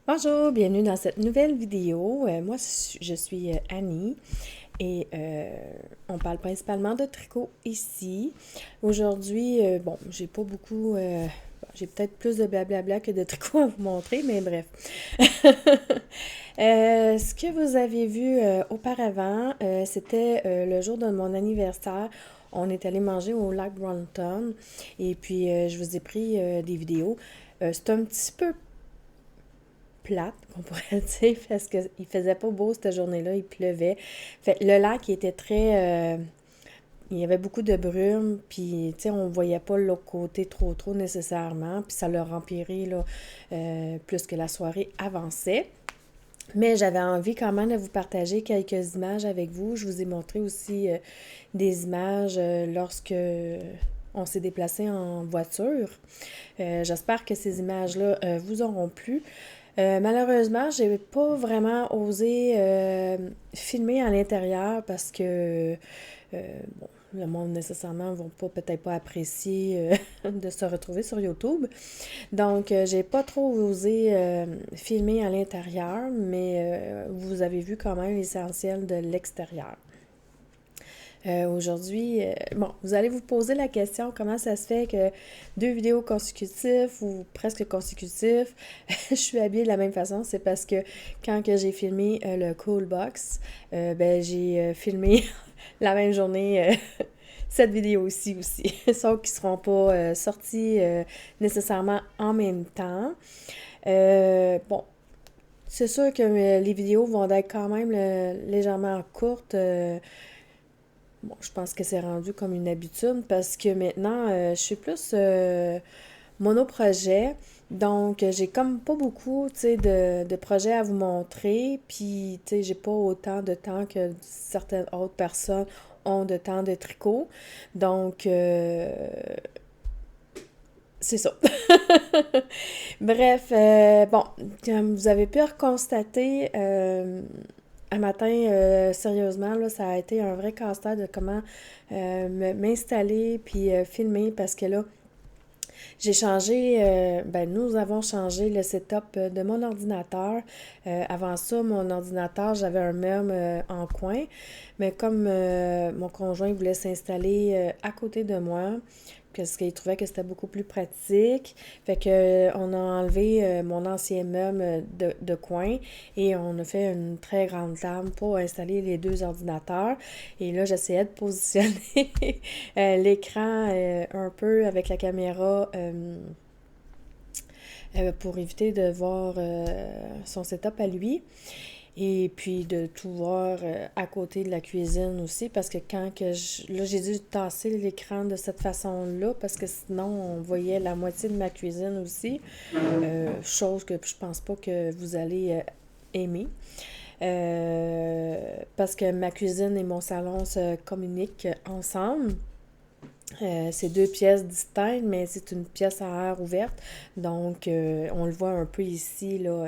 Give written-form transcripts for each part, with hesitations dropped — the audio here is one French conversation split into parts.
Bonjour, bienvenue dans cette nouvelle vidéo. Moi, je suis Annie et on parle principalement de tricot ici. Aujourd'hui, bon, j'ai pas beaucoup, j'ai peut-être plus de blablabla que de tricot à vous montrer, mais bref. Ce que vous avez vu auparavant, c'était le jour de mon anniversaire. On est allé manger au lac Brunton et puis je vous ai pris des vidéos. C'est un petit peu plate, qu'on pourrait dire, parce qu'il faisait pas beau cette journée-là, il pleuvait. Fait le lac, il était très... il y avait beaucoup de brume, puis, tu sais, on voyait pas l'autre côté trop nécessairement, puis ça l'a empiré, là, plus que la soirée avançait. Mais j'avais envie quand même de vous partager quelques images avec vous. Je vous ai montré aussi des images lorsque on s'est déplacé en voiture. J'espère que ces images-là vous auront plu. Malheureusement, j'ai pas vraiment osé filmer à l'intérieur parce que bon, le monde nécessairement ne va peut-être pas apprécier de se retrouver sur YouTube. Donc, j'ai pas trop osé filmer à l'intérieur, mais vous avez vu quand même l'essentiel de l'extérieur. Aujourd'hui, bon, vous allez vous poser la question comment ça se fait que 2 vidéos consécutives ou presque consécutives, je suis habillée de la même façon. C'est parce que quand que j'ai filmé le Cool Box, ben j'ai filmé la même journée cette vidéo aussi. Sauf qu'ils ne seront pas sortis nécessairement en même temps. Bon, c'est sûr que les vidéos vont être quand même légèrement courtes. Bon, je pense que c'est rendu comme une habitude parce que maintenant, je suis plus monoprojet. Donc, j'ai comme pas beaucoup, tu sais, de projets à vous montrer. Puis, tu sais, j'ai pas autant de temps que certaines autres personnes ont de temps de tricot. Donc, c'est ça. Bref, bon, comme vous avez pu constater, un matin, sérieusement, là, ça a été un vrai casse-tête de comment m'installer puis filmer parce que là, j'ai changé, ben nous avons changé le setup de mon ordinateur. Avant ça, mon ordinateur, j'avais un meuble en coin, mais comme mon conjoint voulait s'installer à côté de moi, parce qu'il trouvait que c'était beaucoup plus pratique. Fait que on a enlevé mon ancien meuble de coin et on a fait une très grande table pour installer les 2 ordinateurs. Et là, j'essayais de positionner l'écran un peu avec la caméra pour éviter de voir son setup à lui. Et puis de tout voir à côté de la cuisine aussi, parce que là, j'ai dû tasser l'écran de cette façon-là, parce que sinon, on voyait la moitié de ma cuisine aussi, chose que je pense pas que vous allez aimer. Parce que ma cuisine et mon salon se communiquent ensemble. C'est 2 pièces distinctes, mais c'est une pièce à air ouverte. Donc, on le voit un peu ici, là,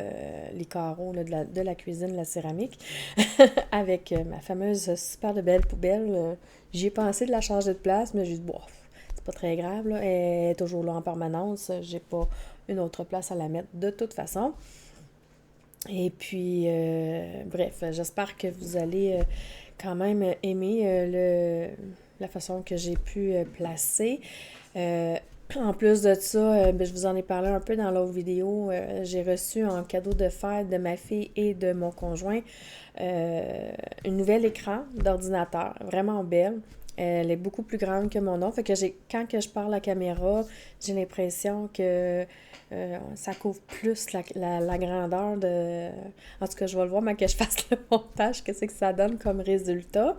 les carreaux là, de la cuisine, la céramique, avec ma fameuse super de belle poubelle. J'y ai pensé de la changer de place, mais j'ai dit, bon, c'est pas très grave, là. Elle est toujours là en permanence. J'ai pas une autre place à la mettre de toute façon. Et puis, bref, j'espère que vous allez quand même aimer la façon que j'ai pu placer. En plus de ça, ben, je vous en ai parlé un peu dans l'autre vidéo. J'ai reçu en cadeau de fête de ma fille et de mon conjoint une nouvelle écran d'ordinateur, vraiment belle. Elle est beaucoup plus grande que mon autre. Fait que quand que je parle à la caméra, j'ai l'impression que ça couvre plus la grandeur de... En tout cas, je vais le voir, mais que je fasse le montage, qu'est-ce que ça donne comme résultat.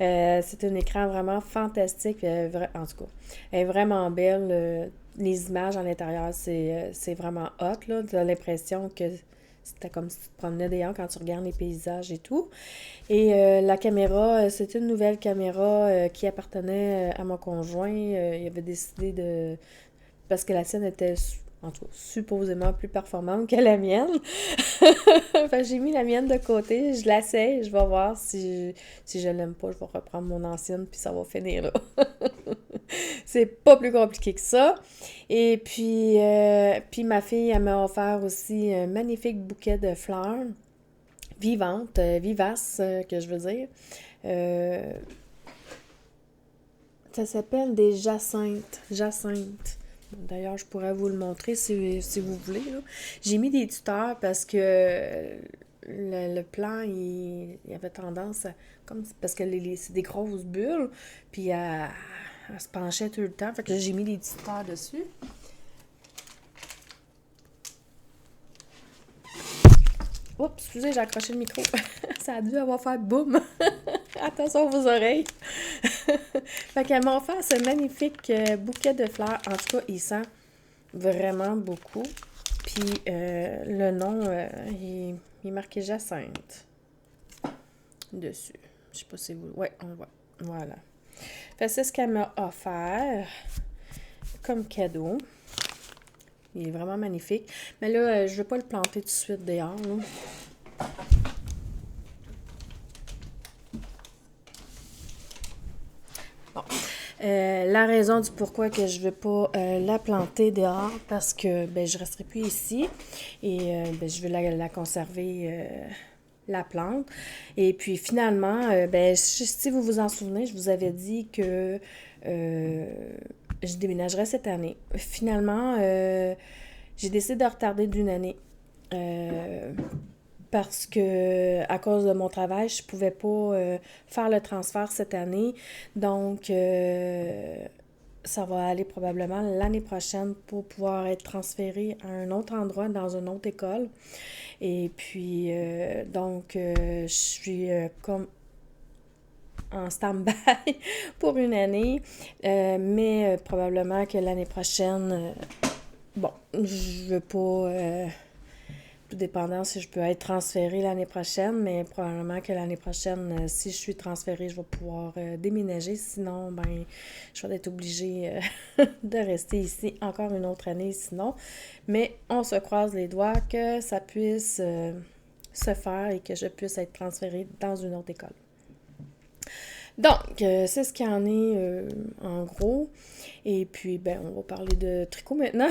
C'est un écran vraiment fantastique. En tout cas, elle est vraiment belle. Les images à l'intérieur, c'est vraiment hot, là. Tu as l'impression que c'était comme si tu te promenais dehors quand tu regardes les paysages et tout. Et la caméra, c'est une nouvelle caméra qui appartenait à mon conjoint. Il avait décidé de... Parce que la sienne était, en tout cas, supposément plus performante que la mienne. Fait que j'ai mis la mienne de côté, je l'essaie, je vais voir si je l'aime pas, je vais reprendre mon ancienne, puis ça va finir là. C'est pas plus compliqué que ça. Et puis ma fille, elle m'a offert aussi un magnifique bouquet de fleurs vivantes, vivaces, que je veux dire. Euh, Ça s'appelle des jacinthes. Jacinthes. D'ailleurs, je pourrais vous le montrer si vous voulez, là. J'ai mis des tuteurs parce que le plan, il avait tendance à... Comme, parce que c'est des grosses bulles, puis elle se penchait tout le temps. Fait que j'ai mis des tuteurs dessus. Oups, excusez, j'ai accroché le micro. Ça a dû avoir fait boum. Attention vos oreilles. Fait qu'elle m'a offert ce magnifique bouquet de fleurs. En tout cas, il sent vraiment beaucoup. Puis le nom, il est marqué Jacinthe dessus. Je sais pas si vous... Ouais, on le voit. Voilà. Fait que c'est ce qu'elle m'a offert comme cadeau. Il est vraiment magnifique. Mais là, je ne vais pas le planter tout de suite dehors, là. Bon. La raison du pourquoi que je ne veux pas la planter dehors, parce que ben, je ne resterai plus ici et ben, je veux la conserver, la plante. Et puis finalement, ben, si vous vous en souvenez, je vous avais dit que je déménagerais cette année. Finalement, j'ai décidé de retarder d'une année. Euh, Parce que à cause de mon travail, je pouvais pas faire le transfert cette année. Donc, ça va aller probablement l'année prochaine pour pouvoir être transféré à un autre endroit, dans une autre école. Et puis, donc, je suis comme en stand-by pour une année. Mais probablement que l'année prochaine, bon, je veux pas... tout dépendant si je peux être transférée l'année prochaine, mais probablement que l'année prochaine, si je suis transférée, je vais pouvoir déménager. Sinon, ben, je vais être obligée de rester ici encore une autre année sinon. Mais on se croise les doigts que ça puisse se faire et que je puisse être transférée dans une autre école. Donc, c'est ce qu'il y en est en gros. Et puis, ben, on va parler de tricot maintenant.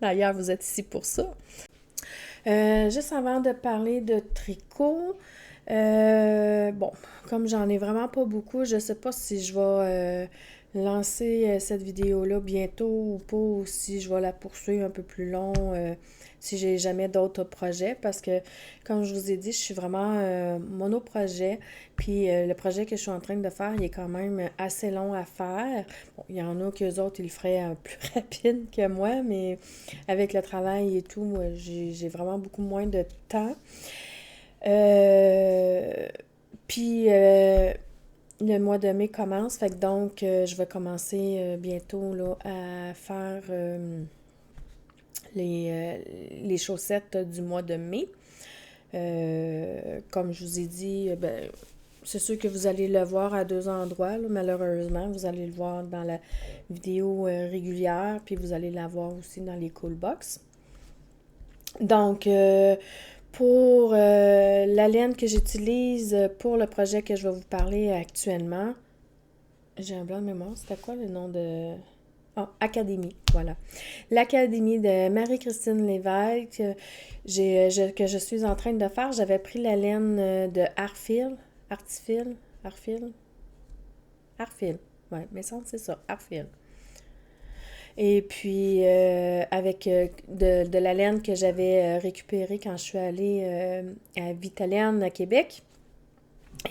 D'ailleurs, vous êtes ici pour ça. Juste avant de parler de tricot, bon, comme j'en ai vraiment pas beaucoup, je sais pas si je vais lancer cette vidéo-là bientôt ou pas, ou si je vais la poursuivre un peu plus long, si j'ai jamais d'autres projets, parce que, comme je vous ai dit, je suis vraiment monoprojet, puis le projet que je suis en train de faire, il est quand même assez long à faire. Bon, il y en a qu'eux autres, ils le feraient plus rapide que moi, mais avec le travail et tout, j'ai vraiment beaucoup moins de temps. Euh, puis le mois de mai commence, fait que donc je vais commencer bientôt là, à faire les chaussettes du mois de mai. Comme je vous ai dit, ben, c'est sûr que vous allez le voir à deux endroits, là, malheureusement. Vous allez le voir dans la vidéo régulière, puis vous allez la voir aussi dans les cool box. Donc, pour la laine que j'utilise pour le projet que je vais vous parler actuellement, j'ai un blanc de mémoire, c'était quoi le nom de... Ah, Académie, voilà. L'Académie de Marie-Christine Lévesque que je suis en train de faire. J'avais pris la laine de Arfil, Arfil, ouais, mais ça, c'est ça, Arfil. Et puis, avec de la laine que j'avais récupérée quand je suis allée à Vitalaine, à Québec,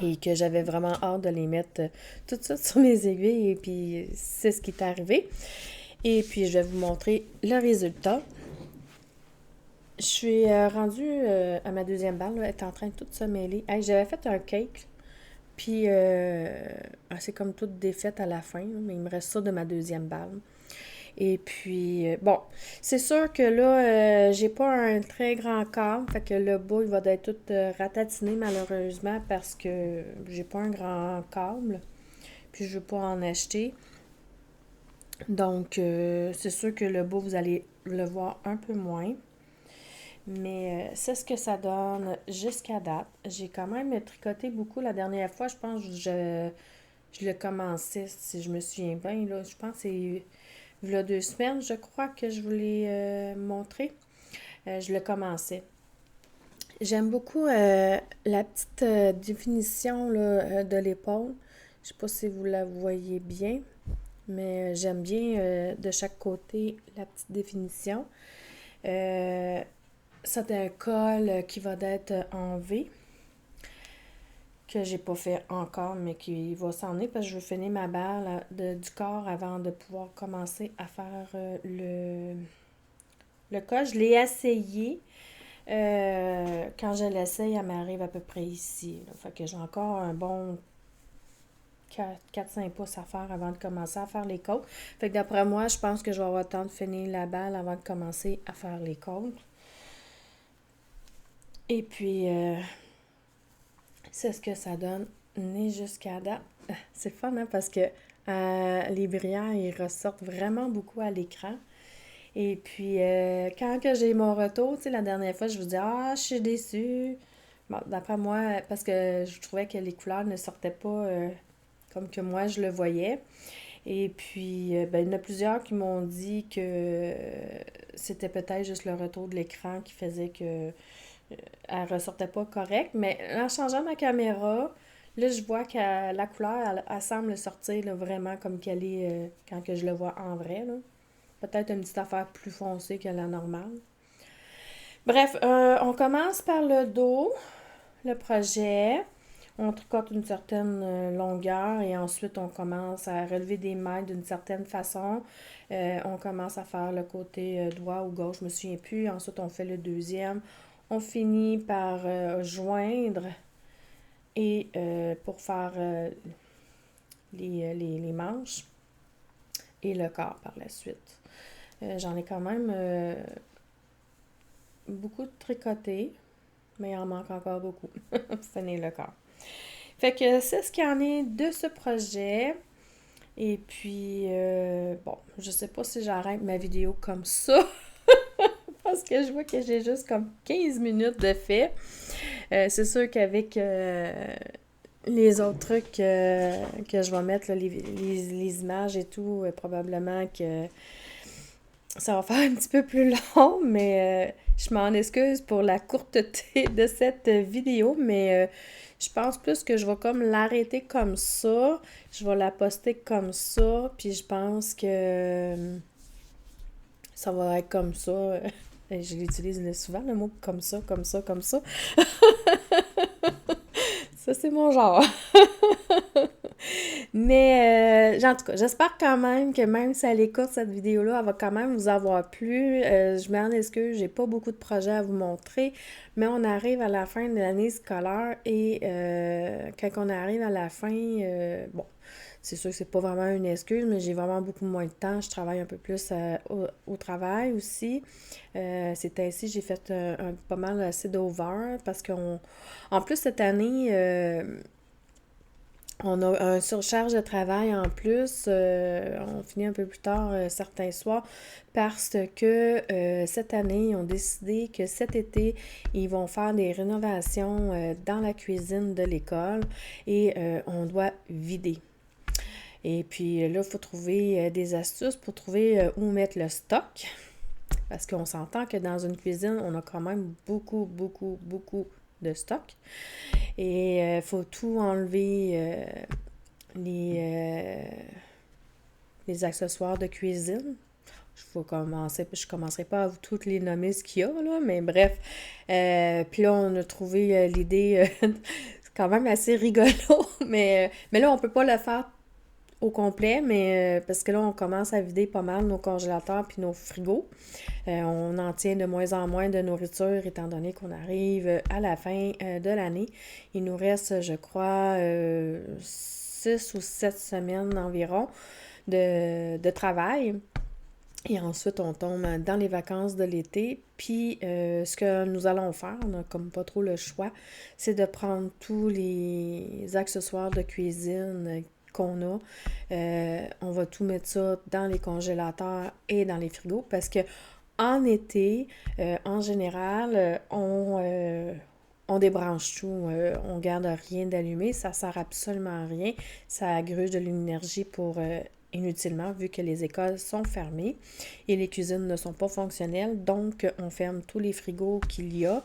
et que j'avais vraiment hâte de les mettre tout de suite sur mes aiguilles, et puis c'est ce qui est arrivé. Et puis, je vais vous montrer le résultat. Je suis rendue à ma deuxième balle, là, elle est en train de tout se mêler. Hey, j'avais fait un cake, puis c'est comme toute défaite à la fin, là, mais il me reste ça de ma deuxième balle. Et puis, bon, c'est sûr que là, j'ai pas un très grand câble, fait que le bas, il va être tout ratatiné malheureusement parce que j'ai pas un grand câble, puis je veux pas en acheter. Donc, c'est sûr que le bas, vous allez le voir un peu moins. Mais c'est ce que ça donne jusqu'à date. J'ai quand même tricoté beaucoup la dernière fois. Je pense que Je le commençais, si je me souviens bien, là, je pense que c'est il y a 2 semaines, je crois que je vous l'ai montré. Je le commençais. J'aime beaucoup la petite définition là, de l'épaule. Je sais pas si vous la voyez bien, mais j'aime bien de chaque côté la petite définition. Euh, Ça, c'est un col qui va être en V, que j'ai pas fait encore, mais qui va s'en aller parce que je veux finir ma balle du corps avant de pouvoir commencer à faire le col. Je l'ai essayé. Quand je l'essaye, elle m'arrive à peu près ici. Là. Fait que j'ai encore un bon 4-5 pouces à faire avant de commencer à faire les côtes. Fait que d'après moi, je pense que je vais avoir le temps de finir la balle avant de commencer à faire les côtes. Et puis, c'est ce que ça donne né jusqu'à date. C'est fun, hein, parce que les brillants, ils ressortent vraiment beaucoup à l'écran. Et puis, quand que j'ai mon retour, tu sais, la dernière fois, je vous dis, ah, je suis déçue. Bon, d'après moi, parce que je trouvais que les couleurs ne sortaient pas comme que moi je le voyais. Et puis, ben, il y en a plusieurs qui m'ont dit que c'était peut-être juste le retour de l'écran qui faisait que elle ressortait pas correct. Mais en changeant ma caméra, là, je vois que la couleur, elle semble sortir là, vraiment comme qu'elle est quand que je le vois en vrai. Là. Peut-être une petite affaire plus foncée que la normale. Bref, on commence par le dos, le projet. On tricote une certaine longueur et ensuite on commence à relever des mailles d'une certaine façon. On commence à faire le côté droit ou gauche, je me souviens plus. Ensuite, on fait le deuxième. On finit par joindre et pour faire les manches et le corps par la suite. J'en ai quand même beaucoup tricoté, mais il en manque encore beaucoup pour finir le corps. Fait que c'est ce qu'il y en est de ce projet. Et puis, bon, je sais pas si j'arrête ma vidéo comme ça, parce que je vois que j'ai juste comme 15 minutes de fait. C'est sûr qu'avec les autres trucs que je vais mettre, là, les images et tout, probablement que ça va faire un petit peu plus long, mais je m'en excuse pour la courteté de cette vidéo, mais je pense plus que je vais comme l'arrêter comme ça, je vais la poster comme ça, puis je pense que ça va être comme ça. Je l'utilise souvent, le mot comme ça, comme ça, comme ça. Ça, c'est mon genre. Mais en tout cas, j'espère quand même si elle écoute cette vidéo-là, elle va quand même vous avoir plu. Je m'en excuse, j'ai pas beaucoup de projets à vous montrer, mais on arrive à la fin de l'année scolaire et quand on arrive à la fin, bon, c'est sûr que c'est pas vraiment une excuse, mais j'ai vraiment beaucoup moins de temps. Je travaille un peu plus au travail aussi. C'est ainsi, j'ai fait pas mal assez d'over parce en plus cette année, on a un surcharge de travail en plus. On finit un peu plus tard certains soirs parce que cette année, ils ont décidé que cet été, ils vont faire des rénovations dans la cuisine de l'école et on doit vider. Et puis là, il faut trouver des astuces pour trouver où mettre le stock. Parce qu'on s'entend que dans une cuisine, on a quand même beaucoup, beaucoup, beaucoup de stock. Et il faut tout enlever, les accessoires de cuisine. Je ne commencerai pas à vous toutes les nommer ce qu'il y a, là, mais bref. Puis là, on a trouvé l'idée, c'est quand même assez rigolo, mais là, on peut pas le faire au complet, mais parce que là, on commence à vider pas mal nos congélateurs puis nos frigos. On en tient de moins en moins de nourriture étant donné qu'on arrive à la fin de l'année. Il nous reste, je crois, 6 ou 7 semaines environ de travail. Et ensuite, on tombe dans les vacances de l'été. Puis, ce que nous allons faire, on n'a comme pas trop le choix, c'est de prendre tous les accessoires de cuisine qu'on a. On va tout mettre ça dans les congélateurs et dans les frigos parce que en été, en général, on débranche tout, on garde rien d'allumé, ça sert absolument à rien, ça gruge de l'énergie pour inutilement vu que les écoles sont fermées et les cuisines ne sont pas fonctionnelles, donc on ferme tous les frigos qu'il y a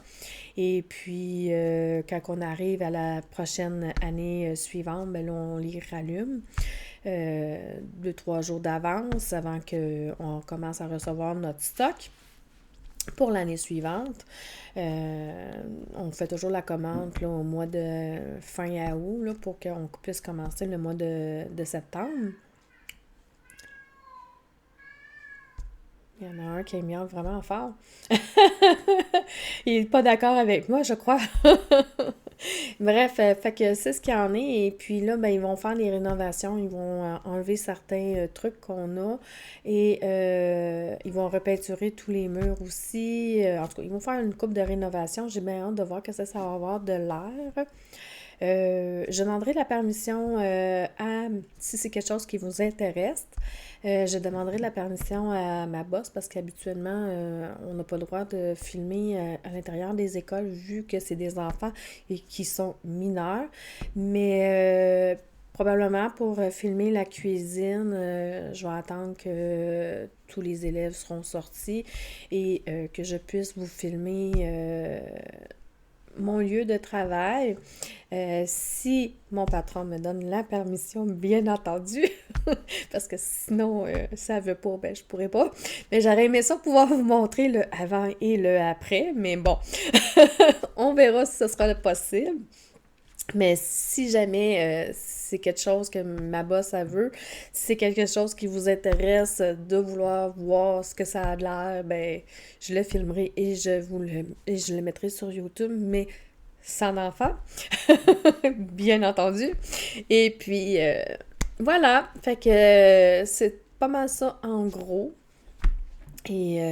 et puis quand on arrive à la prochaine année suivante, ben là, on les rallume 2-3 jours d'avance avant qu'on commence à recevoir notre stock pour l'année suivante. On fait toujours la commande là, au mois de fin à août là, pour qu'on puisse commencer le mois de septembre. Il y en a un qui miaule vraiment fort. Il n'est pas d'accord avec moi, je crois. Bref, fait que c'est ce qu'il y en est. Et puis là, ben, ils vont faire les rénovations. Ils vont enlever certains trucs qu'on a. Et ils vont repeinturer tous les murs aussi. En tout cas, ils vont faire une coupe de rénovation. J'ai bien hâte de voir que ça va avoir de l'air. Je demanderai la permission si c'est quelque chose qui vous intéresse, je demanderai la permission à ma boss parce qu'habituellement, on n'a pas le droit de filmer à l'intérieur des écoles vu que c'est des enfants et qui sont mineurs. Mais probablement pour filmer la cuisine, je vais attendre que tous les élèves seront sortis et que je puisse vous filmer mon lieu de travail. Si mon patron me donne la permission, bien entendu, parce que sinon, ça veut pas, ben je pourrais pas. Mais j'aurais aimé ça pouvoir vous montrer le avant et le après, mais bon, on verra si ce sera possible. Mais si jamais c'est quelque chose que ma boss elle veut, si c'est quelque chose qui vous intéresse de vouloir voir ce que ça a de l'air, ben je le filmerai et je le mettrai sur YouTube, mais sans enfant, bien entendu. Et puis voilà, fait que c'est pas mal ça en gros. Et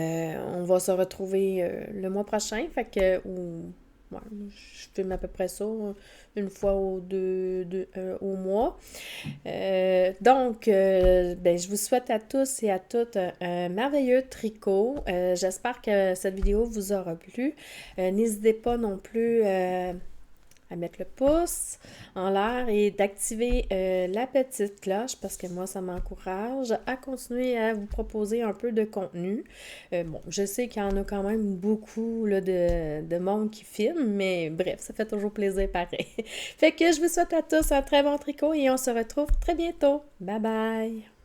on va se retrouver le mois prochain, fait que ouais, je filme à peu près ça une fois ou au mois. Ben, je vous souhaite à tous et à toutes un merveilleux tricot. J'espère que cette vidéo vous aura plu. N'hésitez pas non plus à mettre le pouce en l'air et d'activer la petite cloche parce que moi, ça m'encourage à continuer à vous proposer un peu de contenu. Bon, je sais qu'il y en a quand même beaucoup là, de monde qui filme, mais bref, ça fait toujours plaisir pareil. Fait que je vous souhaite à tous un très bon tricot et on se retrouve très bientôt. Bye bye!